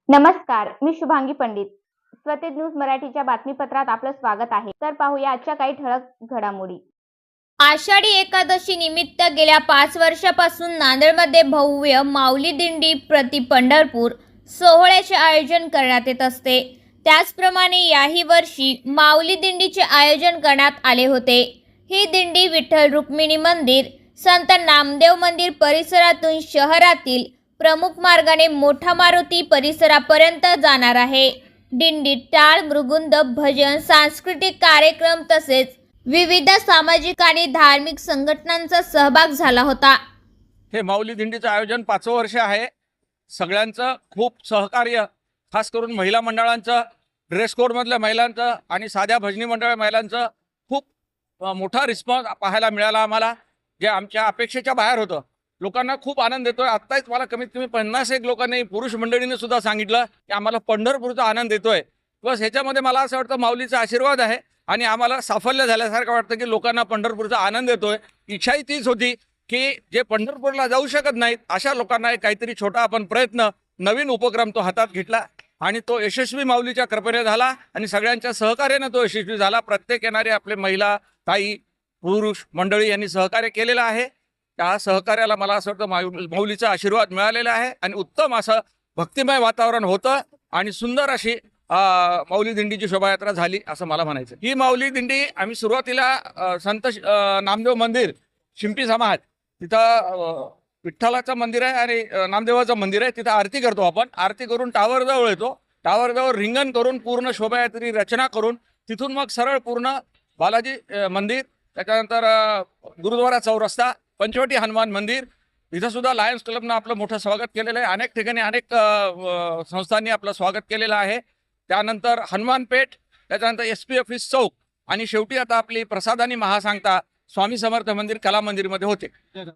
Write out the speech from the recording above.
नमस्कार, मी शुभांगी पंडित. स्वतेज न्यूज मराठीच्या बातमीपत्रात आपलं स्वागत आहे. तर पाहूया आजच्या काही ठळक घडामोडी. आषाढी एकादशी निमित्त गेल्या 5 वर्षापासून नांदेडमध्ये भव्य माऊली दिंडी प्रति पंढरपूर सोहळ्याचे आयोजन करण्यात येत असते. त्याचप्रमाणे याही वर्षी माऊली दिंडीचे आयोजन करण्यात आले होते. ही दिंडी विठ्ठल रुक्मिणी मंदिर, संत नामदेव मंदिर परिसरातून शहरातील प्रमुख मार्गाने मोठा मारुती परिसरापर्यंत जाणार आहे. दिंडीत टाळ, मृदुंग, भजन, सांस्कृतिक कार्यक्रम तसेच विविध सामाजिक आणि धार्मिक संघटनांचा सहभाग झाला होता. हे माऊली दिंडीचं आयोजन 5वं वर्ष आहे. सगळ्यांचं खूप सहकार्य, खास करून महिला मंडळांचं, ड्रेस कोडमधल्या महिलांचं आणि साध्या भजनी मंडळ महिलांचं खूप मोठा रिस्पॉन्स पाहायला मिळाला आम्हाला, जे आमच्या अपेक्षेच्या बाहेर होतं. लोकांना खूप आनंद येतोय. आत्ताच मला कमीत कमी 50 लोकांनी, पुरुष मंडळीने सुद्धा सांगितलं की आम्हाला पंढरपूरचा आनंद येतोय. बस ह्याच्यामध्ये मला असं वाटतं माऊलीचा आशीर्वाद आहे आणि आम्हाला साफल्य झाल्यासारखं वाटतं की लोकांना पंढरपूरचा आनंद येतोय. इच्छाही तीच होती की जे पंढरपूरला जाऊ शकत नाहीत अशा लोकांना एक काहीतरी छोटा आपण प्रयत्न, नवीन उपक्रम तो हातात घेतला आणि तो यशस्वी माऊलीच्या कृपेने झाला आणि सगळ्यांच्या सहकार्याने तो यशस्वी झाला. प्रत्येक येणारे आपले महिला, ताई, पुरुष मंडळी यांनी सहकार्य केलेलं आहे. त्या सहकार्याला मला असं वाटतं माऊलीचा आशीर्वाद मिळालेला आहे आणि उत्तम असं भक्तिमय वातावरण होतं आणि सुंदर अशी माऊली दिंडीची शोभायात्रा झाली असं मला म्हणायचं. ही माऊली दिंडी आम्ही सुरुवातीला संत नामदेव मंदिर, शिंपी समाज, तिथं विठ्ठलाचं मंदिर आहे आणि नामदेवाचं मंदिर आहे. तिथं आरती करतो आपण. आरती करून टावरजवळ येतो. टावरजवळ रिंगण करून पूर्ण शोभायात्री रचना करून तिथून मग सरळ पूर्ण बालाजी मंदिर, त्याच्यानंतर गुरुद्वारा चौरस्ता, पंचवटी हनुमान मंदिर, इथं सुद्धा लायन्स क्लबनं आपलं मोठं स्वागत केलेलं आहे. अनेक ठिकाणी अनेक संस्थांनी आपलं स्वागत केलेलं आहे. त्यानंतर हनुमानपेठ, त्याच्यानंतर SP ऑफिस चौक आणि शेवटी आता आपली प्रसादानी महासांगता स्वामी समर्थ मंदिर कला मंदिरमध्ये होते.